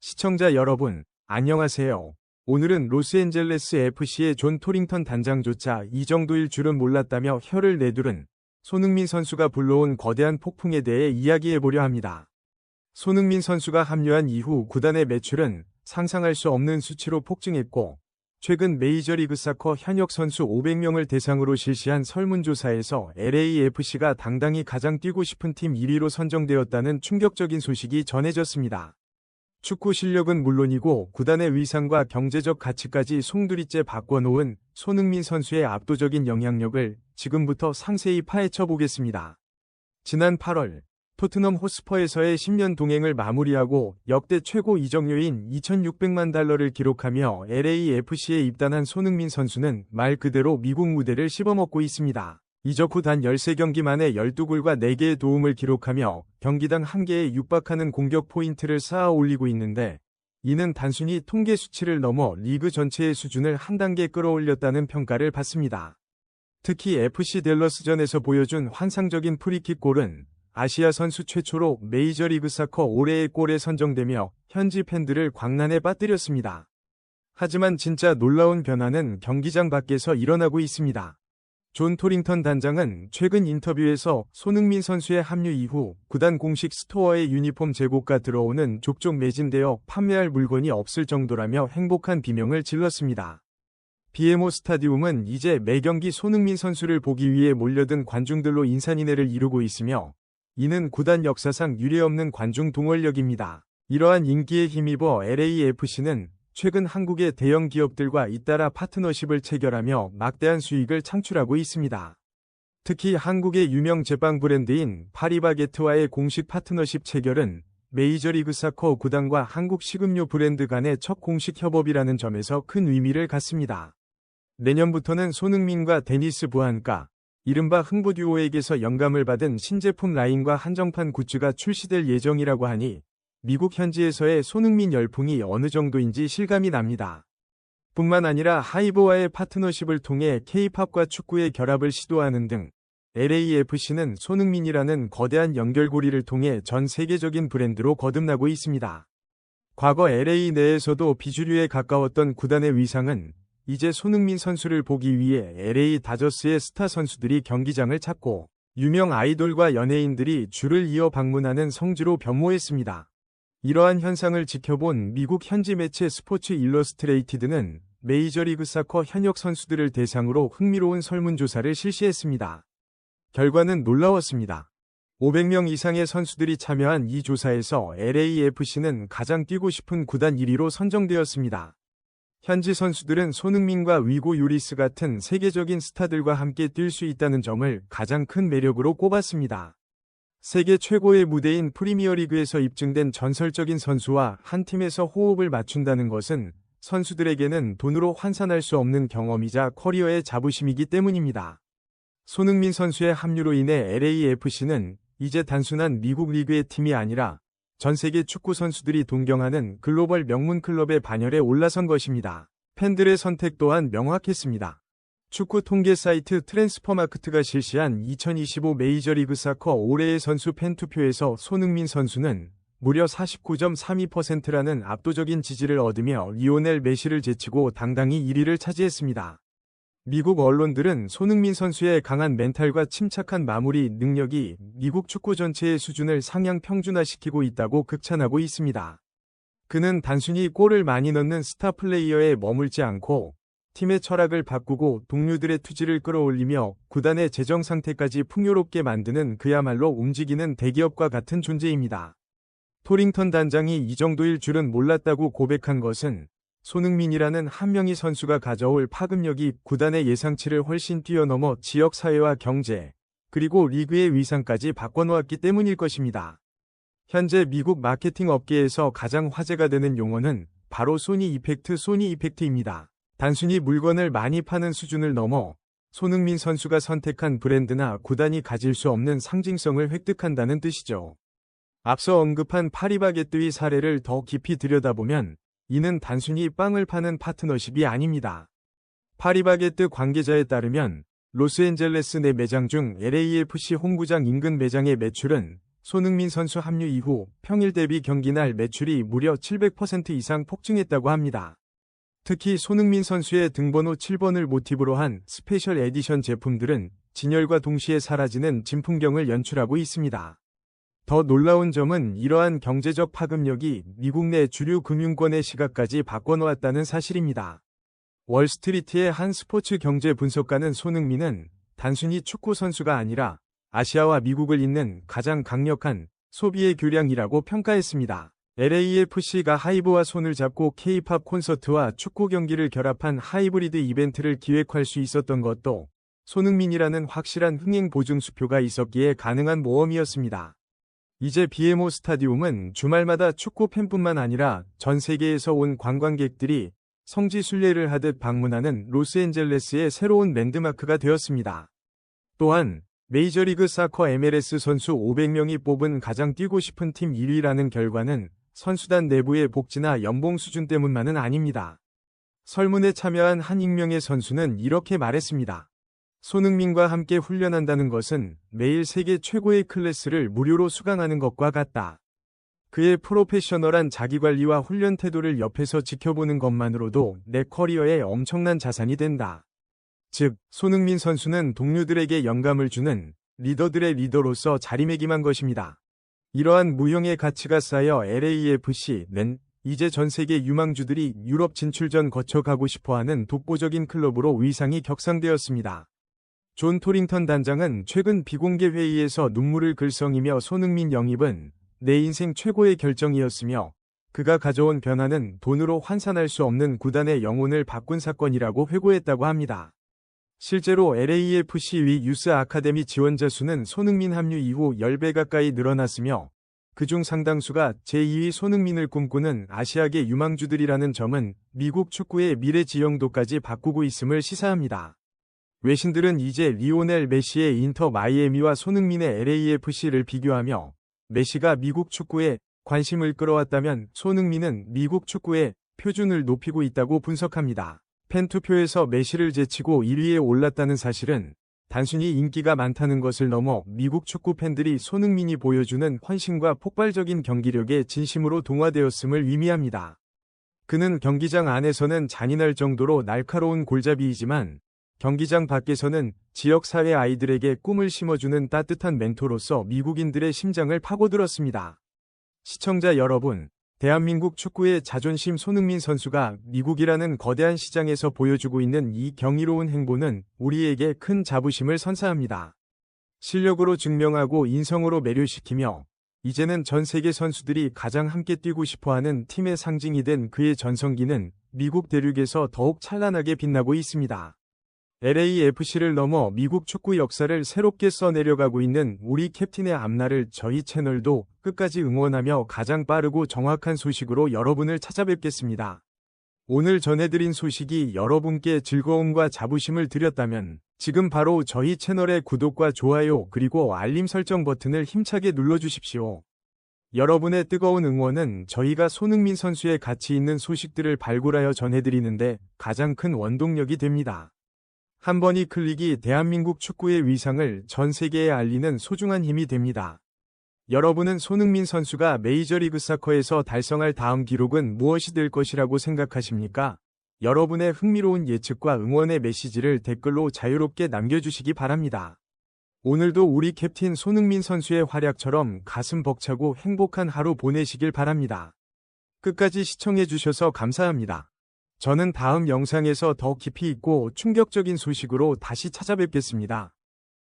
시청자 여러분, 안녕하세요. 오늘은 로스앤젤레스 FC의 존 토링턴 단장조차 이 정도일 줄은 몰랐다며 혀를 내두른 손흥민 선수가 불러온 거대한 폭풍에 대해 이야기해보려 합니다. 손흥민 선수가 합류한 이후 구단의 매출은 상상할 수 없는 수치로 폭증했고, 최근 메이저리그 사커 현역 선수 500명을 대상으로 실시한 설문조사에서 LAFC가 당당히 가장 뛰고 싶은 팀 1위로 선정되었다는 충격적인 소식이 전해졌습니다. 축구 실력은 물론이고 구단의 위상과 경제적 가치까지 송두리째 바꿔놓은 손흥민 선수의 압도적인 영향력을 지금부터 상세히 파헤쳐 보겠습니다. 지난 8월 토트넘 호스퍼에서의 10년 동행을 마무리하고 역대 최고 이적료인 2,600만 달러를 기록하며 LAFC에 입단한 손흥민 선수는 말 그대로 미국 무대를 씹어먹고 있습니다. 이적 후 단 13경기 만에 12골과 4개의 도움을 기록하며 경기당 1개에 육박하는 공격 포인트를 쌓아 올리고 있는데, 이는 단순히 통계 수치를 넘어 리그 전체의 수준을 한 단계 끌어올렸다는 평가를 받습니다. 특히 FC 댈러스전에서 보여준 환상적인 프리킥 골은 아시아 선수 최초로 메이저리그 사커 올해의 골에 선정되며 현지 팬들을 광란에 빠뜨렸습니다. 하지만 진짜 놀라운 변화는 경기장 밖에서 일어나고 있습니다. 존 토링턴 단장은 최근 인터뷰에서 손흥민 선수의 합류 이후 구단 공식 스토어에 유니폼 재고가 들어오는 족족 매진되어 판매할 물건이 없을 정도라며 행복한 비명을 질렀습니다. BMO 스타디움은 이제 매경기 손흥민 선수를 보기 위해 몰려든 관중들로 인산인해를 이루고 있으며, 이는 구단 역사상 유례없는 관중 동원력입니다. 이러한 인기에 힘입어 LAFC는 최근 한국의 대형 기업들과 잇따라 파트너십을 체결하며 막대한 수익을 창출하고 있습니다. 특히 한국의 유명 제빵 브랜드인 파리바게트와의 공식 파트너십 체결은 메이저리그 사커 구단과 한국 식음료 브랜드 간의 첫 공식 협업이라는 점에서 큰 의미를 갖습니다. 내년부터는 손흥민과 데니스 부한가, 이른바 흥부듀오에게서 영감을 받은 신제품 라인과 한정판 굿즈가 출시될 예정이라고 하니 미국 현지에서의 손흥민 열풍이 어느 정도인지 실감이 납니다. 뿐만 아니라 하이브와의 파트너십을 통해 K-팝과 축구의 결합을 시도하는 등 LAFC는 손흥민이라는 거대한 연결고리를 통해 전 세계적인 브랜드로 거듭나고 있습니다. 과거 LA 내에서도 비주류에 가까웠던 구단의 위상은 이제 손흥민 선수를 보기 위해 LA 다저스의 스타 선수들이 경기장을 찾고 유명 아이돌과 연예인들이 줄을 이어 방문하는 성지로 변모했습니다. 이러한 현상을 지켜본 미국 현지 매체 스포츠 일러스트레이티드는 메이저리그 사커 현역 선수들을 대상으로 흥미로운 설문조사를 실시했습니다. 결과는 놀라웠습니다. 500명 이상의 선수들이 참여한 이 조사에서 LAFC는 가장 뛰고 싶은 구단 1위로 선정되었습니다. 현지 선수들은 손흥민과 위고 요리스 같은 세계적인 스타들과 함께 뛸 수 있다는 점을 가장 큰 매력으로 꼽았습니다. 세계 최고의 무대인 프리미어리그에서 입증된 전설적인 선수와 한 팀에서 호흡을 맞춘다는 것은 선수들에게는 돈으로 환산할 수 없는 경험이자 커리어의 자부심이기 때문입니다. 손흥민 선수의 합류로 인해 LAFC는 이제 단순한 미국 리그의 팀이 아니라 전 세계 축구 선수들이 동경하는 글로벌 명문 클럽의 반열에 올라선 것입니다. 팬들의 선택 또한 명확했습니다. 축구 통계 사이트 트랜스퍼마크트가 실시한 2025 메이저리그 사커 올해의 선수 팬투표에서 손흥민 선수는 무려 49.32%라는 압도적인 지지를 얻으며 리오넬 메시를 제치고 당당히 1위를 차지했습니다. 미국 언론들은 손흥민 선수의 강한 멘탈과 침착한 마무리 능력이 미국 축구 전체의 수준을 상향 평준화시키고 있다고 극찬하고 있습니다. 그는 단순히 골을 많이 넣는 스타 플레이어에 머물지 않고 팀의 철학을 바꾸고 동료들의 투지를 끌어올리며 구단의 재정 상태까지 풍요롭게 만드는 그야말로 움직이는 대기업과 같은 존재입니다. 토링턴 단장이 이 정도일 줄은 몰랐다고 고백한 것은 손흥민이라는 한 명의 선수가 가져올 파급력이 구단의 예상치를 훨씬 뛰어넘어 지역 사회와 경제, 그리고 리그의 위상까지 바꿔놓았기 때문일 것입니다. 현재 미국 마케팅 업계에서 가장 화제가 되는 용어는 바로 소니 이펙트입니다. 단순히 물건을 많이 파는 수준을 넘어 손흥민 선수가 선택한 브랜드나 구단이 가질 수 없는 상징성을 획득한다는 뜻이죠. 앞서 언급한 파리바게뜨의 사례를 더 깊이 들여다보면 이는 단순히 빵을 파는 파트너십이 아닙니다. 파리바게뜨 관계자에 따르면 로스앤젤레스 내 매장 중 LAFC 홈구장 인근 매장의 매출은 손흥민 선수 합류 이후 평일 대비 경기날 매출이 무려 700% 이상 폭증했다고 합니다. 특히 손흥민 선수의 등번호 7번을 모티브로 한 스페셜 에디션 제품들은 진열과 동시에 사라지는 진풍경을 연출하고 있습니다. 더 놀라운 점은 이러한 경제적 파급력이 미국 내 주류 금융권의 시각까지 바꿔놓았다는 사실입니다. 월스트리트의 한 스포츠 경제 분석가는 손흥민은 단순히 축구 선수가 아니라 아시아와 미국을 잇는 가장 강력한 소비의 교량이라고 평가했습니다. LAFC가 하이브와 손을 잡고 K-팝 콘서트와 축구 경기를 결합한 하이브리드 이벤트를 기획할 수 있었던 것도 손흥민이라는 확실한 흥행 보증 수표가 있었기에 가능한 모험이었습니다. 이제 BMO 스타디움은 주말마다 축구 팬뿐만 아니라 전 세계에서 온 관광객들이 성지 순례를 하듯 방문하는 로스앤젤레스의 새로운 랜드마크가 되었습니다. 또한 메이저리그 사커 MLS 선수 500명이 뽑은 가장 뛰고 싶은 팀 1위라는 결과는 선수단 내부의 복지나 연봉 수준 때문만은 아닙니다. 설문에 참여한 한 익명의 선수는 이렇게 말했습니다. 손흥민과 함께 훈련한다는 것은 매일 세계 최고의 클래스를 무료로 수강하는 것과 같다. 그의 프로페셔널한 자기관리와 훈련 태도를 옆에서 지켜보는 것만으로도 내 커리어에 엄청난 자산이 된다. 즉, 손흥민 선수는 동료들에게 영감을 주는 리더들의 리더로서 자리매김한 것입니다. 이러한 무형의 가치가 쌓여 LAFC는 이제 전 세계 유망주들이 유럽 진출 전 거쳐가고 싶어하는 독보적인 클럽으로 위상이 격상되었습니다. 존 토링턴 단장은 최근 비공개 회의에서 눈물을 글썽이며 손흥민 영입은 내 인생 최고의 결정이었으며 그가 가져온 변화는 돈으로 환산할 수 없는 구단의 영혼을 바꾼 사건이라고 회고했다고 합니다. 실제로 LAFC 위 유스 아카데미 지원자 수는 손흥민 합류 이후 10배 가까이 늘어났으며 그중 상당수가 제2위 손흥민을 꿈꾸는 아시아계 유망주들이라는 점은 미국 축구의 미래 지형도까지 바꾸고 있음을 시사합니다. 외신들은 이제 리오넬 메시의 인터 마이애미와 손흥민의 LAFC를 비교하며 메시가 미국 축구에 관심을 끌어왔다면 손흥민은 미국 축구의 표준을 높이고 있다고 분석합니다. 팬투표에서 메시를 제치고 1위에 올랐다는 사실은 단순히 인기가 많다는 것을 넘어 미국 축구 팬들이 손흥민이 보여주는 헌신과 폭발적인 경기력에 진심으로 동화되었음을 의미합니다. 그는 경기장 안에서는 잔인할 정도로 날카로운 골잡이이지만 경기장 밖에서는 지역사회 아이들에게 꿈을 심어주는 따뜻한 멘토로서 미국인들의 심장을 파고들었습니다. 시청자 여러분, 대한민국 축구의 자존심 손흥민 선수가 미국이라는 거대한 시장에서 보여주고 있는 이 경이로운 행보는 우리에게 큰 자부심을 선사합니다. 실력으로 증명하고 인성으로 매료시키며 이제는 전 세계 선수들이 가장 함께 뛰고 싶어하는 팀의 상징이 된 그의 전성기는 미국 대륙에서 더욱 찬란하게 빛나고 있습니다. LAFC를 넘어 미국 축구 역사를 새롭게 써내려가고 있는 우리 캡틴의 앞날을 저희 채널도 끝까지 응원하며 가장 빠르고 정확한 소식으로 여러분을 찾아뵙겠습니다. 오늘 전해드린 소식이 여러분께 즐거움과 자부심을 드렸다면 지금 바로 저희 채널의 구독과 좋아요 그리고 알림 설정 버튼을 힘차게 눌러주십시오. 여러분의 뜨거운 응원은 저희가 손흥민 선수의 가치 있는 소식들을 발굴하여 전해드리는데 가장 큰 원동력이 됩니다. 한 번의 클릭이 대한민국 축구의 위상을 전 세계에 알리는 소중한 힘이 됩니다. 여러분은 손흥민 선수가 메이저리그 사커에서 달성할 다음 기록은 무엇이 될 것이라고 생각하십니까? 여러분의 흥미로운 예측과 응원의 메시지를 댓글로 자유롭게 남겨주시기 바랍니다. 오늘도 우리 캡틴 손흥민 선수의 활약처럼 가슴 벅차고 행복한 하루 보내시길 바랍니다. 끝까지 시청해주셔서 감사합니다. 저는 다음 영상에서 더 깊이 있고 충격적인 소식으로 다시 찾아뵙겠습니다.